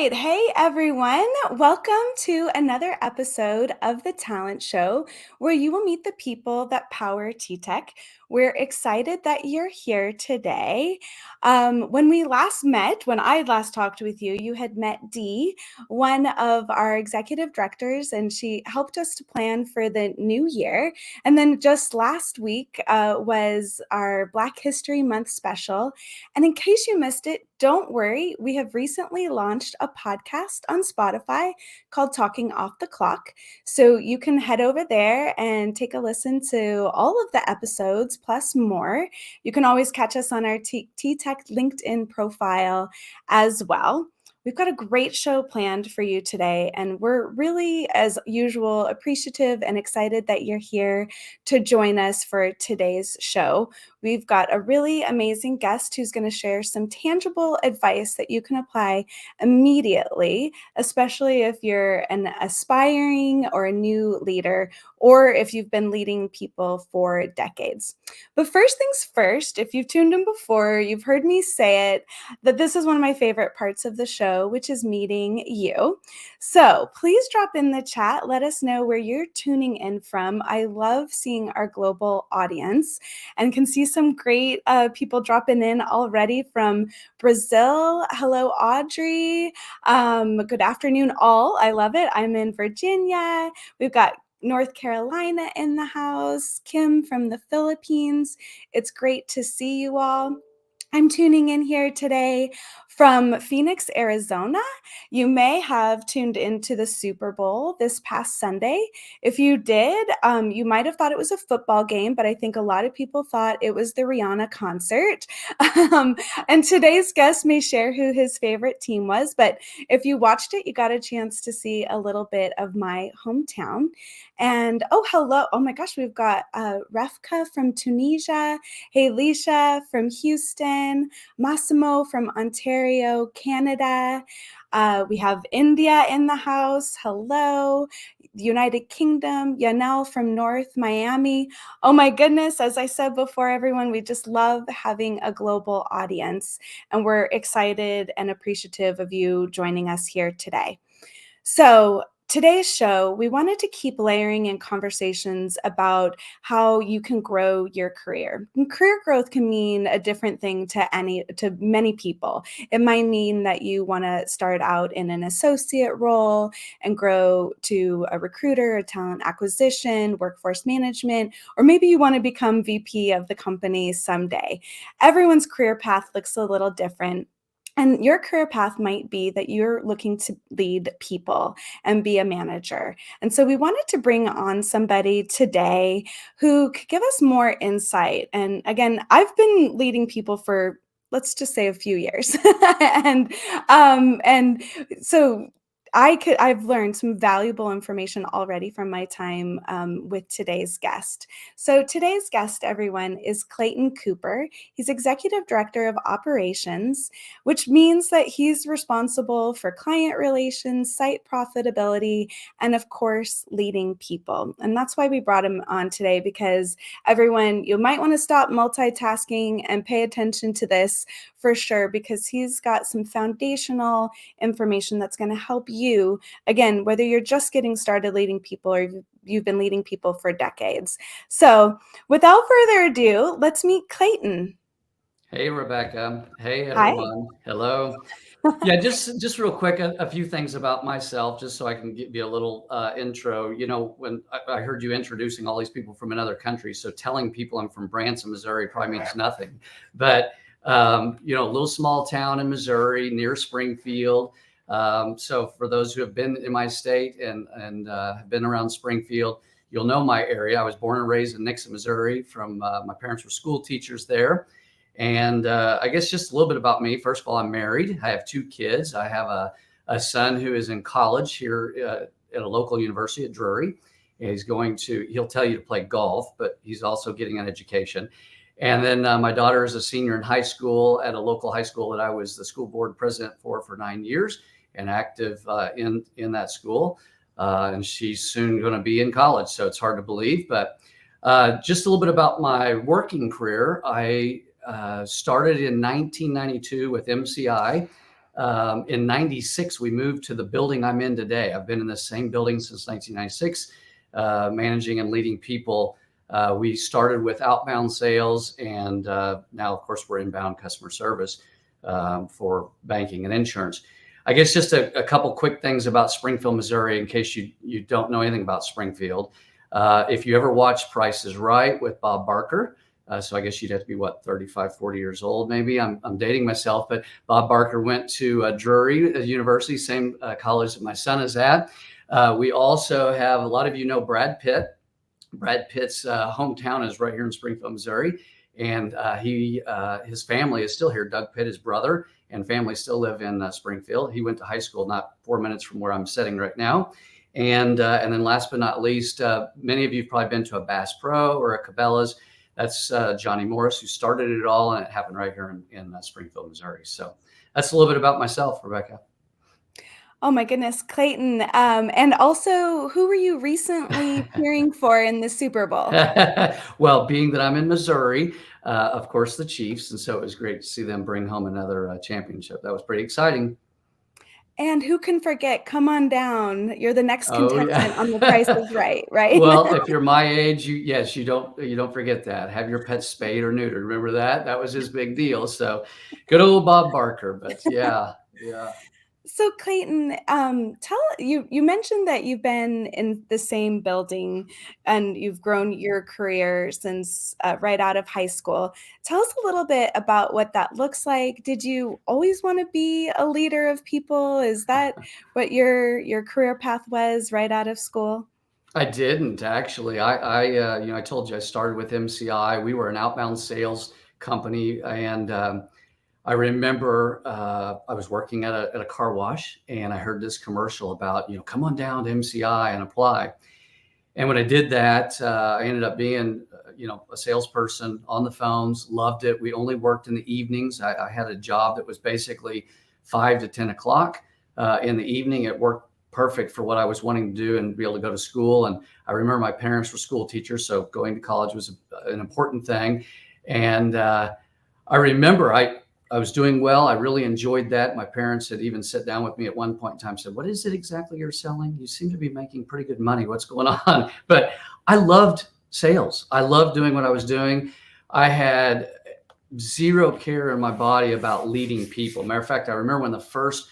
right. Hey, everyone. Welcome to another episode of The Talent Show, where you will meet the people that power TTEC. We're excited that you're here today. When I last talked with you, you had met Dee, one of our executive directors, and she helped us to plan for the new year. And then just last week was our Black History Month special. And in case you missed it, don't worry. We have recently launched a podcast on Spotify called Talking Off the Clock. So you can head over there and take a listen to all of the episodes plus more. You can always catch us on our T-Tech LinkedIn profile as well. We've got a great show planned for you today, and we're really, as usual, appreciative and excited that you're here to join us for today's show. We've got a really amazing guest who's going to share some tangible advice that you can apply immediately, especially if you're an aspiring or a new leader, or if you've been leading people for decades. But first things first, if you've tuned in before, you've heard me say it, that this is one of my favorite parts of the show, which is meeting you. So please drop in the chat. Let us know where you're tuning in from. I love seeing our global audience and can see some great people dropping in already from Brazil. Hello, Audrey. Good afternoon, all. I love it. I'm in Virginia. We've got North Carolina in the house. Kim from the Philippines. It's great to see you all. I'm tuning in here today from Phoenix, Arizona. You may have tuned into the Super Bowl this past Sunday. If you did, you might have thought it was a football game, but I think a lot of people thought it was the Rihanna concert. And today's guest may share who his favorite team was, but if you watched it, you got a chance to see a little bit of my hometown. And oh, hello. Oh my gosh, we've got Refka from Tunisia. Hey, Leisha from Houston, Massimo from Ontario, Canada. We have India in the house. Hello. United Kingdom, Yanel from North Miami. Oh my goodness, as I said before, everyone, we just love having a global audience, and we're excited and appreciative of you joining us here today. So today's show, we wanted to keep layering in conversations about how you can grow your career. And career growth can mean a different thing to many people. It might mean that you want to start out in an associate role and grow to a recruiter, a talent acquisition, workforce management, or maybe you want to become VP of the company someday. Everyone's career path looks a little different. And your career path might be that you're looking to lead people and be a manager. And so we wanted to bring on somebody today who could give us more insight. And again, I've been leading people for, let's just say, a few years. and so I've learned some valuable information already from my time with today's guest. So today's guest, everyone, is Clayton Cooper. He's Executive Director of Operations, which means that he's responsible for client relations, site profitability, and of course, leading people. And that's why we brought him on today, because everyone, you might want to stop multitasking and pay attention to this for sure, because he's got some foundational information that's going to help you, again, whether you're just getting started leading people or you've been leading people for decades. So without further ado, let's meet Clayton. Hey, Rebecca. Hey, Hi. everyone. Hello. Yeah, just real quick, a few things about myself, just so I can give you a little intro. You know, when I heard you introducing all these people from another country, so telling people I'm from Branson, Missouri probably means nothing. But, you know, a little small town in Missouri near Springfield. So for those who have been in my state and have been around Springfield, you'll know my area. I was born and raised in Nixon, Missouri. My parents were school teachers there. And I guess just a little bit about me. First of all, I'm married. I have 2 kids. I have a son who is in college here at a local university at Drury. He'll tell you to play golf, but he's also getting an education. And then my daughter is a senior in high school at a local high school that I was the school board president for 9 years and active in that school. And she's soon going to be in college, so it's hard to believe. But just a little bit about my working career. I started in 1992 with MCI. In 96, we moved to the building I'm in today. I've been in the same building since 1996, managing and leading people. We started with outbound sales, and now, of course, we're inbound customer service for banking and insurance. I guess just a couple quick things about Springfield, Missouri, in case you don't know anything about Springfield. If you ever watched Price is Right with Bob Barker, so I guess you'd have to be, what, 35, 40 years old, maybe. I'm dating myself, but Bob Barker went to Drury University, same college that my son is at. We also have, a lot of you know Brad Pitt. Brad Pitt's hometown is right here in Springfield, Missouri. And his family is still here. Doug Pitt, his brother, and family still live in Springfield. He went to high school not 4 minutes from where I'm sitting right now. And then last but not least, many of you have probably been to a Bass Pro or a Cabela's. That's Johnny Morris, who started it all, and it happened right here in Springfield, Missouri. So that's a little bit about myself, Rebecca. Oh my goodness, Clayton. And also, who were you recently cheering for in the Super Bowl? Well, being that I'm in Missouri, of course, the Chiefs. And so it was great to see them bring home another championship. That was pretty exciting. And who can forget, "Come on down, you're the next Oh, contestant on The Price yeah. is Right," right? Well, if you're my age, yes, you don't forget that. Have your pet spayed or neutered. Remember that? That was his big deal. So good old Bob Barker. But yeah, yeah. So Clayton, you mentioned that you've been in the same building and you've grown your career since right out of high school. Tell us a little bit about what that looks like. Did you always want to be a leader of people? Is that what your career path was right out of school? I didn't actually. I told you I started with MCI. We were an outbound sales company, and I remember I was working at a car wash, and I heard this commercial about, come on down to MCI and apply. And when I did that, I ended up being, a salesperson on the phones. Loved it. We only worked in the evenings. I had a job that was basically 5 to 10 o'clock in the evening. It worked perfect for what I was wanting to do and be able to go to school. And I remember my parents were school teachers, so going to college was an important thing. And I remember I was doing well. I really enjoyed that. My parents had even sat down with me at one point in time and said, "What is it exactly you're selling? You seem to be making pretty good money. What's going on?" But I loved sales. I loved doing what I was doing. I had zero care in my body about leading people. Matter of fact, I remember when the first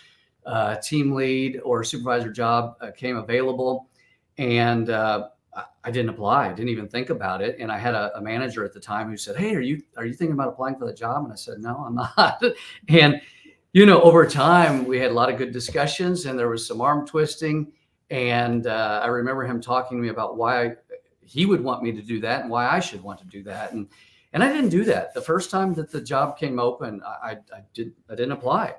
team lead or supervisor job came available, and I didn't apply. I didn't even think about it. And I had a manager at the time who said, "Hey, are you thinking about applying for the job?" And I said, "No, I'm not." And over time, we had a lot of good discussions, and there was some arm twisting. And I remember him talking to me about why he would want me to do that and why I should want to do that. And I didn't do that. The first time that the job came open, I didn't apply.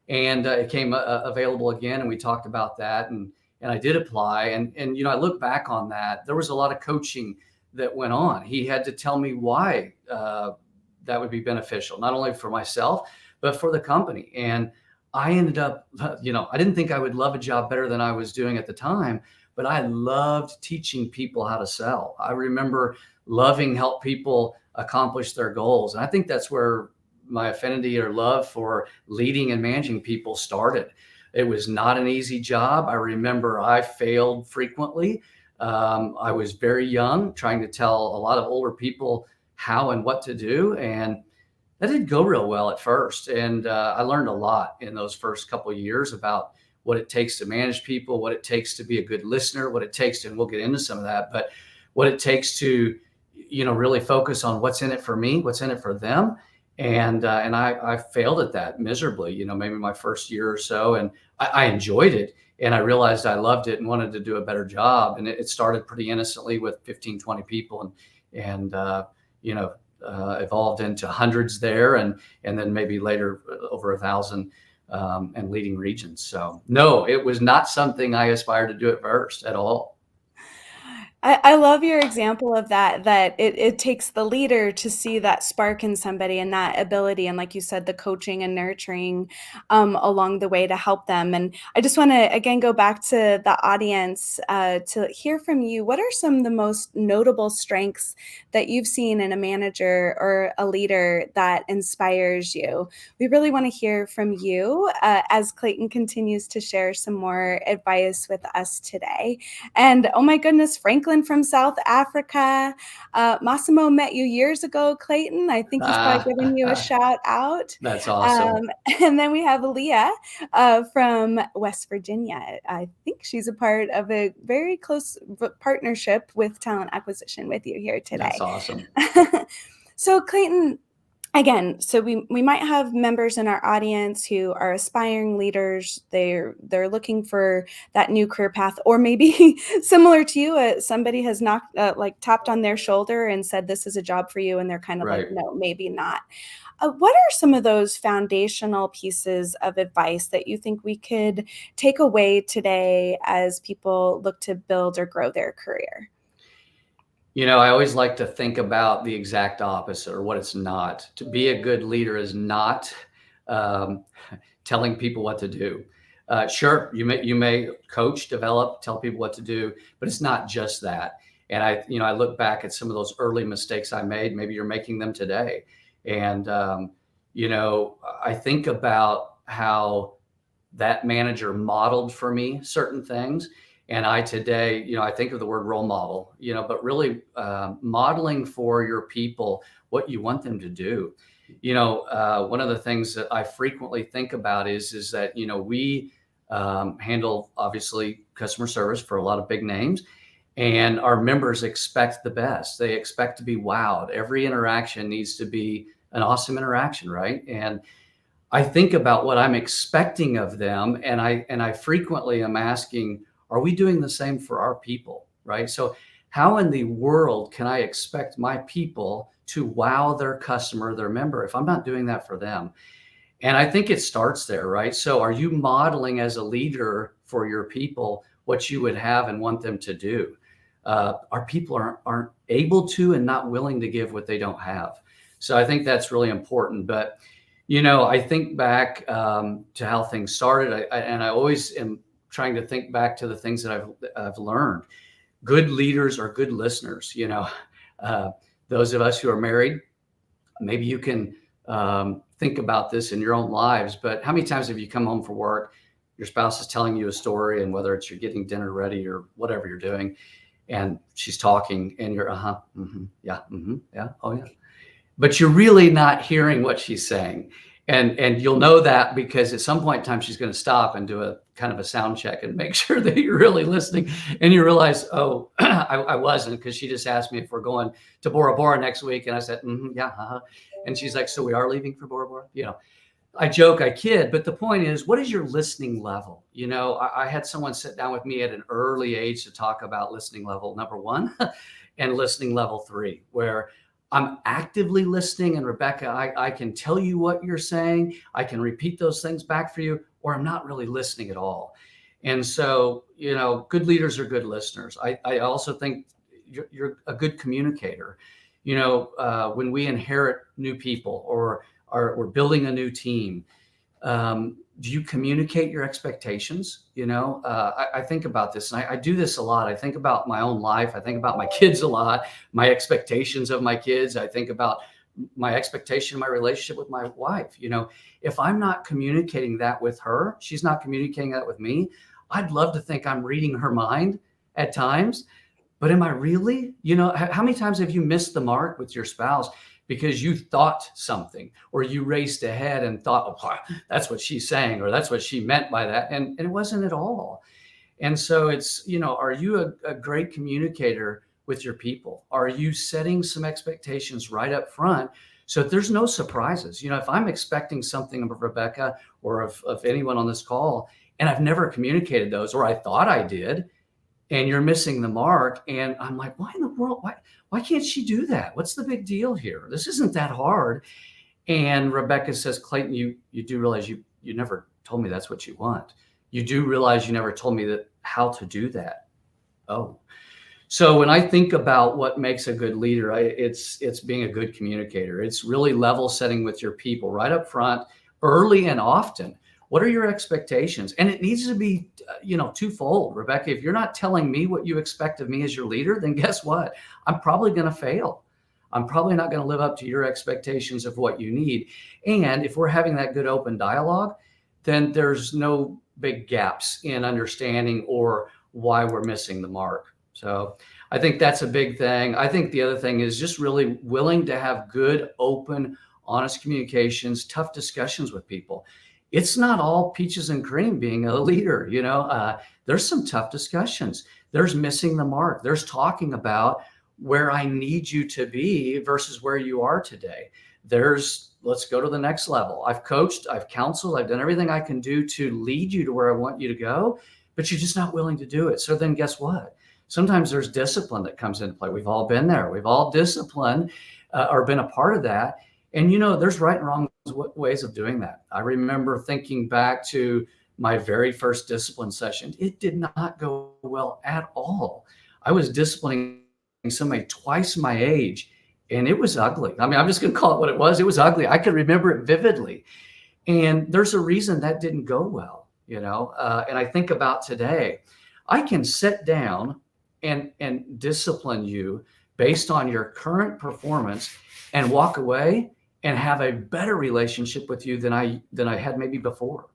And it came available again, and we talked about that, and I did apply. And I look back on that. There was a lot of coaching that went on. He had to tell me why that would be beneficial, not only for myself but for the company. And I ended up, I didn't think I would love a job better than I was doing at the time, but I loved teaching people how to sell. I remember loving help people accomplish their goals, and I think that's where my affinity or love for leading and managing people started. It was not an easy job. I remember I failed frequently. I was very young, trying to tell a lot of older people how and what to do. And that didn't go real well at first. And I learned a lot in those first couple of years about what it takes to manage people, what it takes to be a good listener, what it takes to, and we'll get into some of that, but what it takes to, really focus on what's in it for me, what's in it for them. And I failed at that miserably, maybe my first year or so. And I enjoyed it. And I realized I loved it and wanted to do a better job. And it started pretty innocently with 15, 20 people, and evolved into hundreds there. And then maybe later over 1,000 and leading regions. So no, it was not something I aspired to do at first at all. I love your example of that, that it takes the leader to see that spark in somebody and that ability. And like you said, the coaching and nurturing along the way to help them. And I just want to again go back to the audience to hear from you. What are some of the most notable strengths that you've seen in a manager or a leader that inspires you? We really want to hear from you as Clayton continues to share some more advice with us today. And oh my goodness, Franklin from South Africa. Massimo met you years ago, Clayton. I think he's probably giving you a Ah, shout out. that's awesome. Um, and then we have Leah from West Virginia. I think she's a part of a very close partnership with talent acquisition with you here That's today. awesome. So, Clayton, again, so we might have members in our audience who are aspiring leaders. They're looking for that new career path, or maybe similar to you, somebody has knocked like tapped on their shoulder and said this is a job for you, and they're kind of like, Right. no, maybe not. What are some of those foundational pieces of advice that you think we could take away today as people look to build or grow their career? I always like to think about the exact opposite or what it's not. To be a good leader is not um, telling people what to do. Sure, you may coach, develop, tell people what to do, but it's not just that. And I look back at some of those early mistakes I made. Maybe you're making them today, and I think about how that manager modeled for me certain things. And I today, I think of the word role model, but really modeling for your people what you want them to do. One of the things that I frequently think about is that, we handle obviously customer service for a lot of big names, and our members expect the best. They expect to be wowed. Every interaction needs to be an awesome interaction, right? And I think about what I'm expecting of them, and I frequently am asking, are we doing the same for our people, right? So how in the world can I expect my people to wow their customer, their member, if I'm not doing that for them? And I think it starts there, right? So are you modeling as a leader for your people what you would have and want them to do? Our people aren't able to and not willing to give what they don't have. So I think that's really important. But I think back to how things started, and I always am trying to think back to the things that I've learned. Good leaders are good listeners. Uh, those of us who are married, maybe you can think about this in your own lives. But how many times have you come home from work, your spouse is telling you a story, and whether it's you're getting dinner ready or whatever you're doing, and she's talking, and you're yeah, yeah, oh yeah, but you're really not hearing what she's saying. And you'll know that because at some point in time she's going to stop and do a kind of a sound check and make sure that you're really listening. And you realize, oh, I wasn't, because she just asked me if we're going to Bora Bora next week, and I said, yeah, and she's like, so we are leaving for Bora Bora. I joke, I kid, but the point is, what is your listening level? I had someone sit down with me at an early age to talk about listening level number one and listening level three, where I'm actively listening. And Rebecca, I can tell you what you're saying. I can repeat those things back for you, or I'm not really listening at all. And so, good leaders are good listeners. I also think you're a good communicator. When we inherit new people or we're building a new team, do you communicate your expectations? I think about this, and I do this a lot. I think about my own life. I think about my kids a lot, my expectations of my kids. I think about my expectation of my relationship with my wife. If I'm not communicating that with her, she's not communicating that with me. I'd love to think I'm reading her mind at times, but am I really? How many times have you missed the mark with your spouse because you thought something, or you raced ahead and thought, oh, that's what she's saying, or that's what she meant by that, and it wasn't at all. And so it's, are you a great communicator with your people? Are you setting some expectations right up front so that there's no surprises? If I'm expecting something of Rebecca or of anyone on this call, and I've never communicated those, or I thought I did, and you're missing the mark, and I'm like, why in the world? Why can't she do that? What's the big deal here? This isn't that hard. And Rebecca says, Clayton, you do realize you never told me that's what you want. You do realize you never told me that how to do that. Oh, So when I think about what makes a good leader, it's being a good communicator. It's really level setting with your people right up front, early and often. What are your expectations? And it needs to be, twofold. Rebecca, if you're not telling me what you expect of me as your leader, then guess what? I'm probably going to fail. I'm probably not going to live up to your expectations of what you need. And if we're having that good open dialogue, then there's no big gaps in understanding or why we're missing the mark. So I think that's a big thing. I think the other thing is just really willing to have good, open, honest communications, tough discussions with people. It's not all peaches and cream being a leader. There's some tough discussions. There's missing the mark. There's talking about where I need you to be versus where you are today. Let's go to the next level. I've coached, I've counseled, I've done everything I can do to lead you to where I want you to go, but you're just not willing to do it. So then guess what? Sometimes there's discipline that comes into play. We've all been there. We've all disciplined or been a part of that. And, there's right and wrong ways of doing that. I remember thinking back to my very first discipline session. It did not go well at all. I was disciplining somebody twice my age, and it was ugly. I mean, I'm just going to call it what it was. It was ugly. I can remember it vividly. And there's a reason that didn't go well, and I think about today, I can sit down and discipline you based on your current performance and walk away and have a better relationship with you than I had maybe before.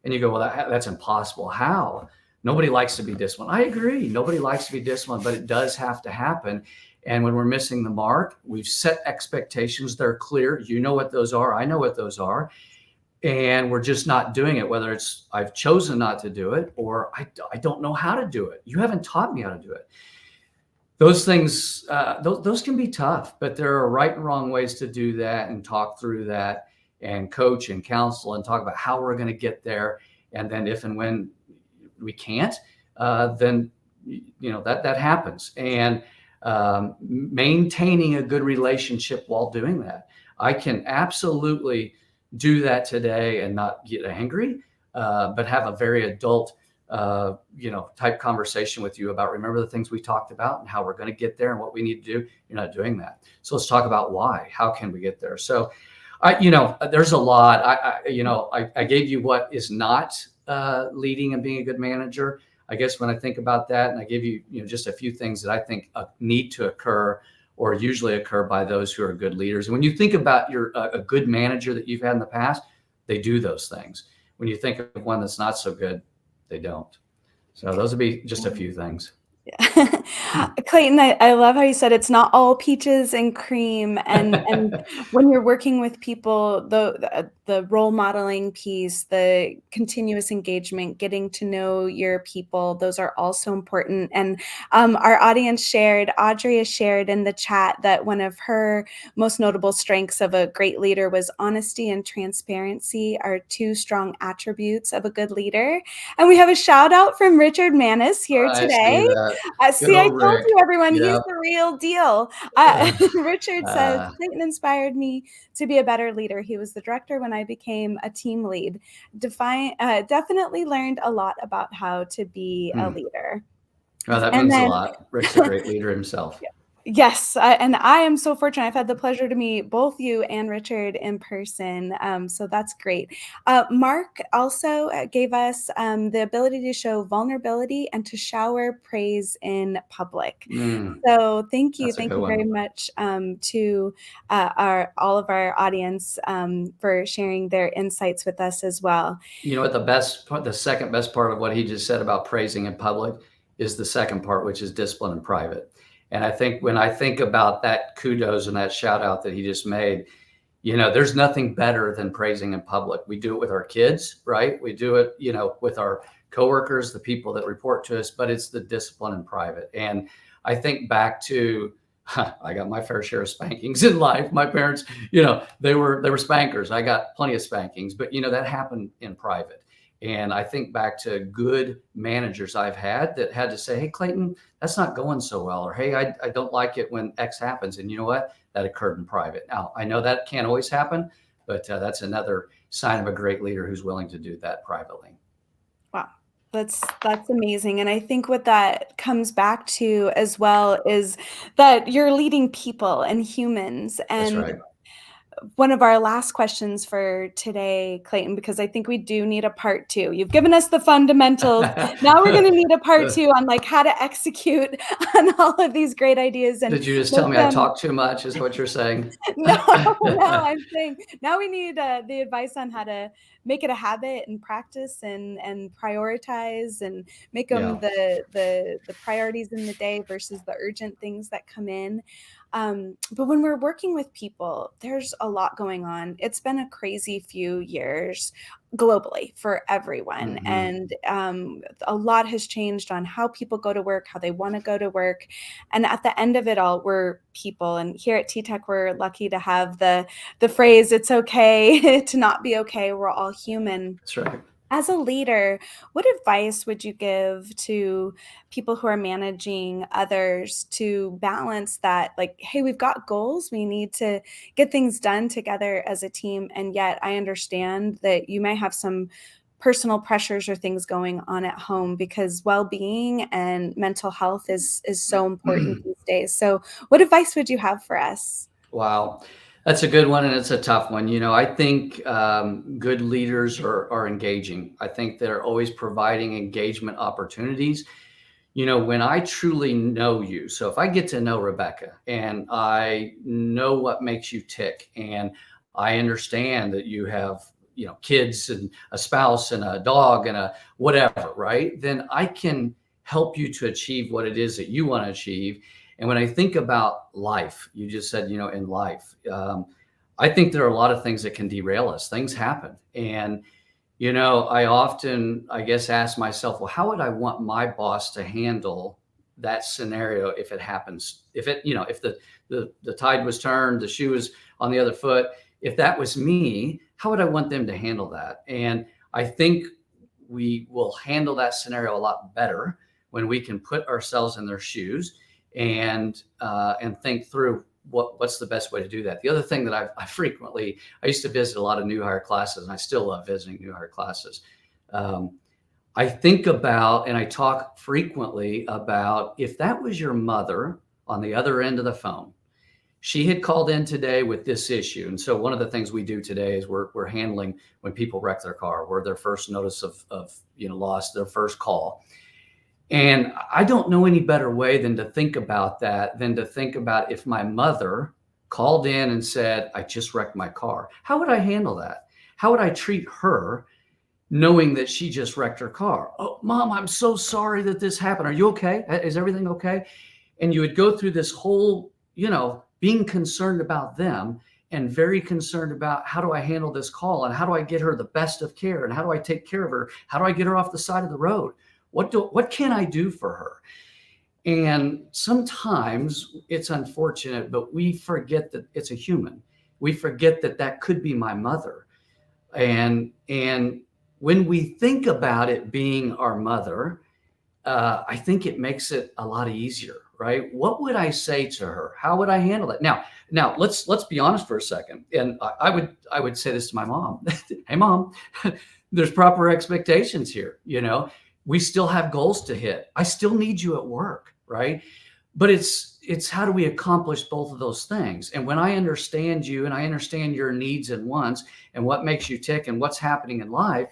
And you go, well, that's impossible. How? Nobody likes to be disciplined. I agree. Nobody likes to be disciplined, but it does have to happen. And when we're missing the mark, we've set expectations. They're clear. You know what those are. I know what those are. And we're just not doing it, whether it's I've chosen not to do it or I don't know how to do it. You haven't taught me how to do it. Those things, those can be tough, but there are right and wrong ways to do that and talk through that and coach and counsel and talk about how we're going to get there. And then if and when we can't, then that happens. And maintaining a good relationship while doing that, I can absolutely do that today and not get angry, but have a very adult, type conversation with you about remember the things we talked about and how we're going to get there and what we need to do. You're not doing that. So let's talk about why. How can we get there? So there's a lot. I gave you what is not leading and being a good manager. I guess when I think about that, and I give you, just a few things that I think need to occur or usually occur by those who are good leaders. And when you think about a good manager that you've had in the past, they do those things. When you think of one that's not so good, they don't. So those would be just a few things. Yeah. Clayton, I love how you said it's not all peaches and cream, and when you're working with people, the role modeling piece, the continuous engagement, getting to know your people, those are also important. And our audience Audrey has shared in the chat that one of her most notable strengths of a great leader was honesty and transparency are two strong attributes of a good leader. And we have a shout out from Richard Manis here I see today. that. Good See, I old told Rick. you, everyone, he's Yeah. the real deal. Richard says, Clayton inspired me to be a better leader. He was the director when I became a team lead. Definitely learned a lot about how to be a leader. Well, that And means a then lot. Rick's a great leader himself. yes, and I am so fortunate. I've had the pleasure to meet both you and Richard in person, so that's great. Mark also gave us the ability to show vulnerability and to shower praise in public. So thank you That's a good very one. much to all of our audience for sharing their insights with us as well. You know what the second best part of what he just said about praising in public is the second part, which is discipline in private. And I think when I think about that kudos and that shout out that he just made, there's nothing better than praising in public. We do it with our kids, right? We do it, with our coworkers, the people that report to us, but it's the discipline in private. And I think back to, I got my fair share of spankings in life. My parents, they were spankers. I got plenty of spankings, but that happened in private. And I think back to good managers I've had that had to say, hey, Clayton, that's not going so well. Or, hey, I don't like it when X happens. And you know what? That occurred in private. Now, I know that can't always happen, but that's another sign of a great leader who's willing to do that privately. Wow. That's amazing, and I think what that comes back to as well is that you're leading people and humans, That's and right. one of our last questions for today, Clayton, because I think we do need a part two. You've given us the fundamentals. Now we're going to need a part two on like how to execute on all of these great ideas and Did you just tell make me I them. talk too much is what you're saying? No, no, I'm saying now we need the advice on how to make it a habit and practice and prioritize and make them Yeah. the priorities in the day versus the urgent things that come in. But when we're working with people, there's a lot going on. It's been a crazy few years globally for everyone, Mhm. and a lot has changed on how people go to work, how they want to go to work, and at the end of it all, we're people. And here at TTEC, we're lucky to have the phrase "It's okay to not be okay." We're all human. That's right. As a leader, what advice would you give to people who are managing others to balance that? Like, hey, we've got goals, we need to get things done together as a team. And yet, I understand that you may have some personal pressures or things going on at home because well-being and mental health is so important these days. So, what advice would you have for us? Wow. That's a good one, and it's a tough one. I think good leaders are engaging. I think they're always providing engagement opportunities. When I truly know you, so if I get to know Rebecca and I know what makes you tick, and I understand that you have, kids and a spouse and a dog and a whatever, right? Then I can help you to achieve what it is that you want to achieve. And when I think about life, you just said, in life, I think there are a lot of things that can derail us. Things happen. And I often, I guess, ask myself, well, how would I want my boss to handle that scenario if it happens? If the tide was turned, the shoe was on the other foot, if that was me, how would I want them to handle that? And I think we will handle that scenario a lot better when we can put ourselves in their shoes and think through what's the best way to do that. The other thing that I used to visit a lot of new hire classes, and I still love visiting new hire classes. Um, I think about and I talk frequently about if that was your mother on the other end of the phone. She had called in today with this issue. And so one of the things we do today is we're handling when people wreck their car, we're their first notice of loss, their first call. And I don't know any better way than to think about that, than to think about if my mother called in and said, I just wrecked my car. How would I handle that? How would I treat her knowing that she just wrecked her car? Oh, mom, I'm so sorry that this happened. Are you okay? Is everything okay? And you would go through this whole, being concerned about them and very concerned about how do I handle this call and how do I get her the best of care and how do I take care of her? How do I get her off the side of the road? What can I do for her? And sometimes it's unfortunate, but we forget that it's a human. We forget that that could be my mother. And when we think about it being our mother, I think it makes it a lot easier, right? What would I say to her? How would I handle it? Now let's be honest for a second. And I would say this to my mom. Hey, mom, there's proper expectations here. We still have goals to hit. I still need you at work, right? But it's how do we accomplish both of those things? And when I understand you and I understand your needs and wants and what makes you tick and what's happening in life,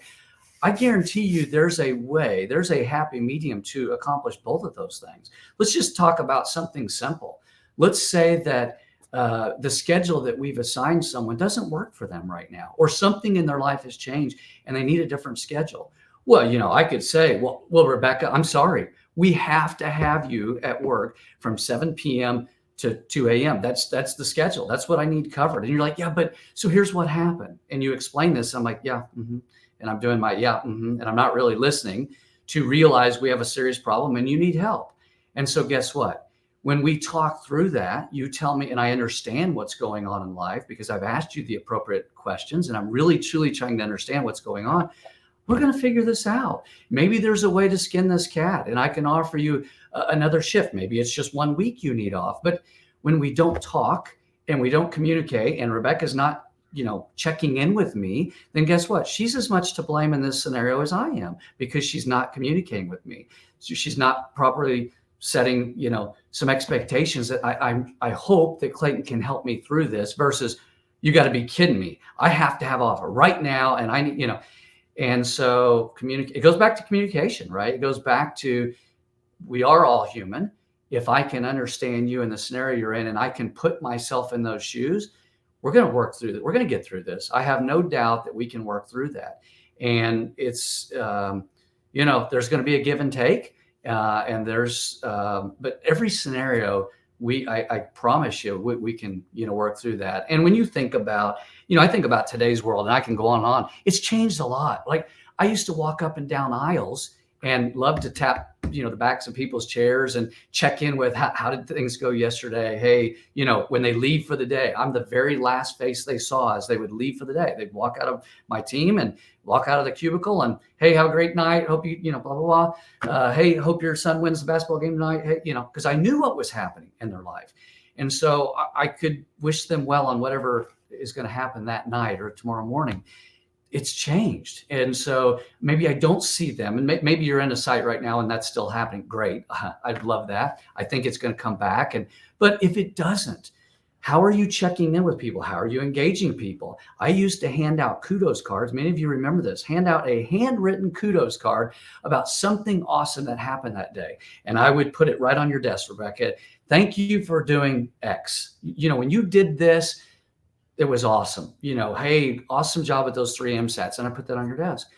I guarantee you there's a happy medium to accomplish both of those things. Let's just talk about something simple. Let's say that the schedule that we've assigned someone doesn't work for them right now, or something in their life has changed and they need a different schedule. Well, I could say, well, Rebecca, I'm sorry. We have to have you at work from 7 p.m. to 2 a.m. That's the schedule. That's what I need covered. And you're like, yeah, but so here's what happened. And you explain this. I'm like, yeah. Mm-hmm. And I'm doing my and I'm not really listening to realize we have a serious problem and you need help. And so guess what? When we talk through that, you tell me, and I understand what's going on in life because I've asked you the appropriate questions and I'm really truly trying to understand what's going on. We're going to figure this out. Maybe there's a way to skin this cat and I can offer you another shift. Maybe it's just 1 week you need off. But when we don't talk and we don't communicate, and Rebecca's not checking in with me, then guess what? She's as much to blame in this scenario as I am, because she's not communicating with me. So she's not properly setting, some expectations that I hope that Clayton can help me through this, versus, you got to be kidding me. I have to have offer right now. And I need, and so it goes back to communication, right? It goes back to, we are all human. If I can understand you in the scenario you're in, and I can put myself in those shoes, we're going to work through that. We're going to get through this. I have no doubt that we can work through that. And it's, there's going to be a give and take. But every scenario, I promise you, we can, work through that. And when you think about, I think about today's world, and I can go on and on. It's changed a lot. Like, I used to walk up and down aisles and love to tap, the backs of people's chairs and check in with how did things go yesterday? Hey, when they leave for the day, I'm the very last face they saw as they would leave for the day. They'd walk out of my team and walk out of the cubicle and, hey, have a great night. Hope you, blah, blah, blah. Hey, hope your son wins the basketball game tonight. Hey, because I knew what was happening in their life. And so I could wish them well on whatever is going to happen that night or tomorrow morning. It's changed. And so maybe I don't see them, and maybe you're in a site right now and that's still happening. Great. I'd love that. I think it's going to come back. But if it doesn't, how are you checking in with people? How are you engaging people? I used to hand out kudos cards. Many of you remember this. Hand out a handwritten kudos card about something awesome that happened that day. And I would put it right on your desk, Rebecca. Thank you for doing X. When you did this, it was awesome. Hey, awesome job with those 3 MSATs. And I put that on your desk.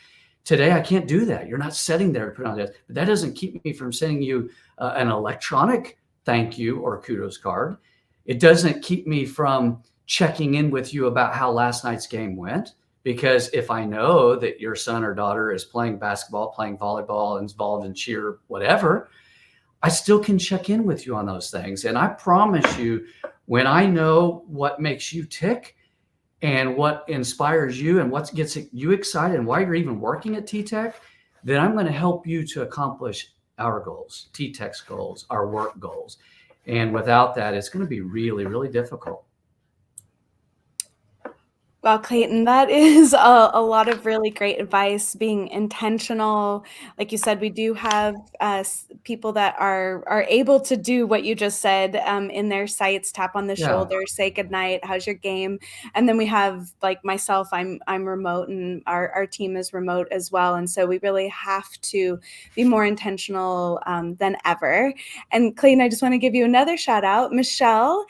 Today, I can't do that. You're not sitting there to put it on the desk. But that doesn't keep me from sending you an electronic thank you or kudos card. It doesn't keep me from checking in with you about how last night's game went. Because if I know that your son or daughter is playing basketball, playing volleyball, involved in cheer, whatever, I still can check in with you on those things. And I promise you, when I know what makes you tick and what inspires you and what gets you excited and why you're even working at TTEC, then I'm going to help you to accomplish our goals, TTEC's goals, our work goals. And without that, it's going to be really, really difficult. Well, Clayton, that is a lot of really great advice, being intentional. Like you said, we do have people that are able to do what you just said in their sites, tap on the shoulder, say goodnight, how's your game? And then we have, like myself, I'm remote, and our team is remote as well. And so we really have to be more intentional than ever. And Clayton, I just want to give you another shout out. Michelle,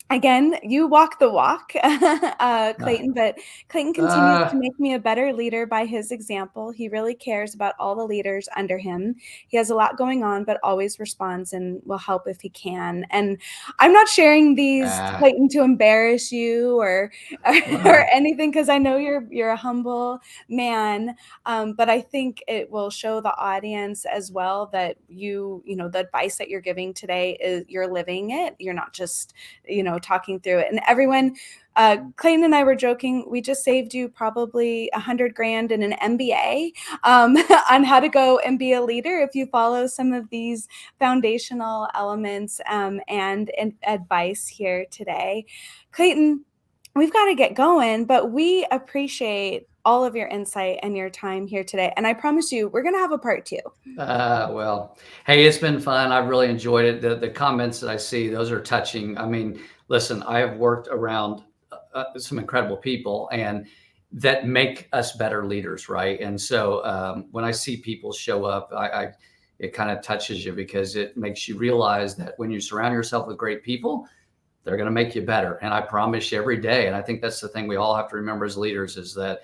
again, you walk the walk, Clayton, but Clayton continues to make me a better leader by his example. He really cares about all the leaders under him. He has a lot going on, but always responds and will help if he can. And I'm not sharing these, Clayton, to embarrass you or anything, because I know you're a humble man. But I think it will show the audience as well that the advice that you're giving today is you're living it. You're not just, talking through it. And everyone, Clayton and I were joking, we just saved you probably $100,000 in an MBA on how to go and be a leader if you follow some of these foundational elements and advice here today. Clayton, we've got to get going, but we appreciate all of your insight and your time here today. And I promise you, we're going to have a part 2. Well, hey, it's been fun. I've really enjoyed it. The comments that I see, those are touching. I mean, listen, I have worked around some incredible people and that make us better leaders, right? And so when I see people show up, it kind of touches you, because it makes you realize that when you surround yourself with great people, they're going to make you better. And I promise you every day. And I think that's the thing we all have to remember as leaders, is that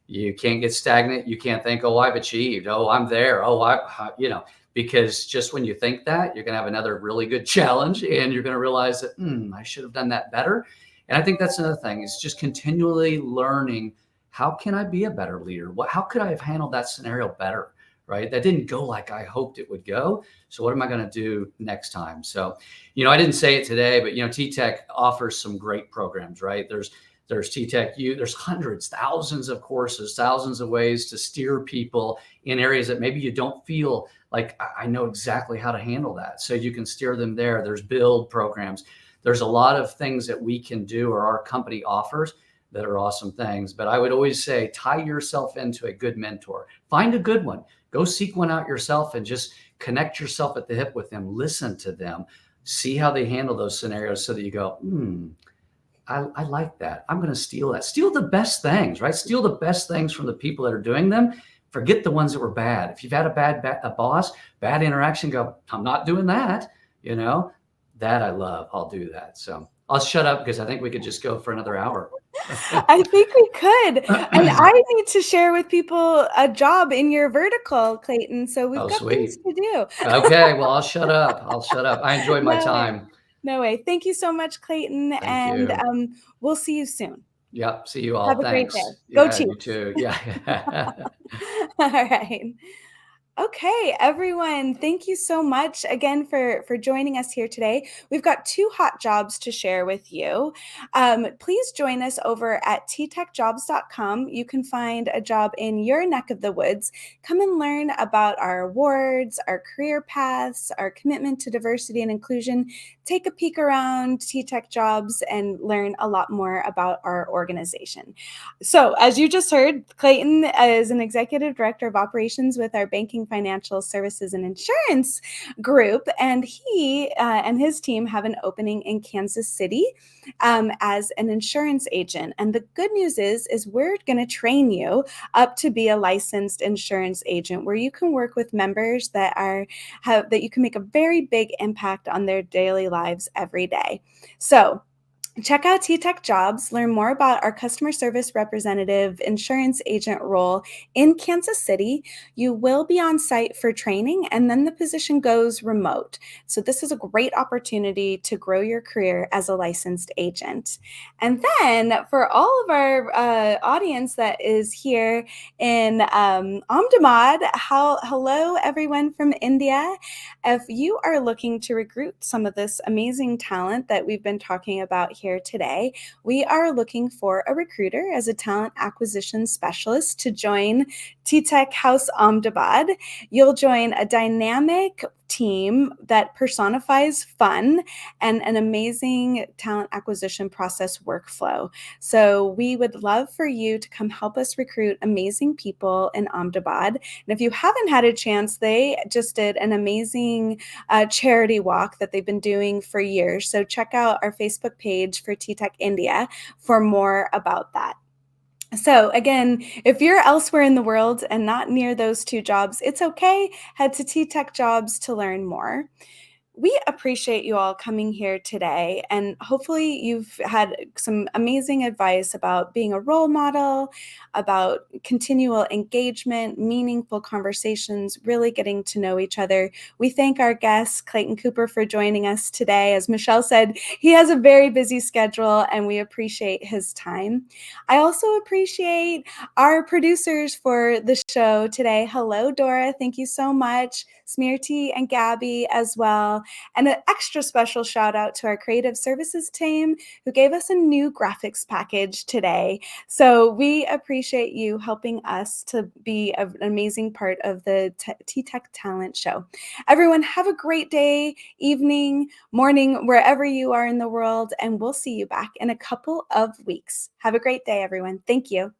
you can't get stagnant. You can't think, oh, I've achieved. Oh, I'm there. Oh, because just when you think that, you're going to have another really good challenge, and you're going to realize that, I should have done that better. And I think that's another thing, is just continually learning, how can I be a better leader? How could I have handled that scenario better? Right? That didn't go like I hoped it would go. So what am I going to do next time? So, I didn't say it today, but, TTEC offers some great programs, right? There's TTEC U, there's hundreds, thousands of courses, thousands of ways to steer people in areas that maybe you don't feel like I know exactly how to handle that. So you can steer them there. There's build programs. there's a lot of things that we can do or our company offers that are awesome things. But I would always say, tie yourself into a good mentor. Find a good one. Go seek one out yourself and just connect yourself at the hip with them. Listen to them. See how they handle those scenarios so that you go, I like that. I'm going to steal that. Steal the best things, right? Steal the best things from the people that are doing them. Forget the ones that were bad. If you've had a boss, bad interaction, go, I'm not doing that. That I love. I'll do that. So I'll shut up because I think we could just go for another hour. I think we could. And I need to share with people a job in your vertical, Clayton. So we've Oh, got things sweet. to do. Okay. Well, I'll shut up. I enjoyed my No way. time. No way. Thank you so much, Clayton. Thank And you. we'll see you soon. Yep. See you all. Have a great day. Thanks. Go Yeah, you Chiefs. too. Yeah. All right. Okay, everyone, thank you so much again for joining us here today. We've got 2 hot jobs to share with you. Please join us over at ttechjobs.com. You can find a job in your neck of the woods. Come and learn about our awards, our career paths, our commitment to diversity and inclusion. Take a peek around TTEC Jobs and learn a lot more about our organization. So, as you just heard, Clayton is an executive director of operations with our banking, financial services, and insurance group, and he and his team have an opening in Kansas City as an insurance agent. And the good news is we're going to train you up to be a licensed insurance agent, where you can work with members that you can make a very big impact on their daily lives every day. So, check out TTEC Jobs, learn more about our customer service representative insurance agent role in Kansas City. You will be on site for training, and then the position goes remote. So this is a great opportunity to grow your career as a licensed agent. And then for all of our audience that is here in Ahmedabad, hello everyone from India. If you are looking to recruit some of this amazing talent that we've been talking about here today, we are looking for a recruiter as a talent acquisition specialist to join TTEC House Ahmedabad. You'll join a dynamic team that personifies fun and an amazing talent acquisition process workflow. So we would love for you to come help us recruit amazing people in Ahmedabad. And if you haven't had a chance, they just did an amazing charity walk that they've been doing for years. So check out our Facebook page for TTEC India for more about that. So again, if you're elsewhere in the world and not near those 2 jobs, it's okay. Head to TTEC Jobs to learn more. We appreciate you all coming here today, and hopefully you've had some amazing advice about being a role model, about continual engagement, meaningful conversations, really getting to know each other. We thank our guest, Clayton Cooper, for joining us today. As Michelle said, he has a very busy schedule, and we appreciate his time. I also appreciate our producers for the show today. Hello, Dora. Thank you so much. Smearty and Gabby as well. And an extra special shout out to our creative services team who gave us a new graphics package today. So we appreciate you helping us to be an amazing part of the TTEC Talent Show. Everyone, have a great day, evening, morning, wherever you are in the world, and we'll see you back in a couple of weeks. Have a great day, everyone. Thank you.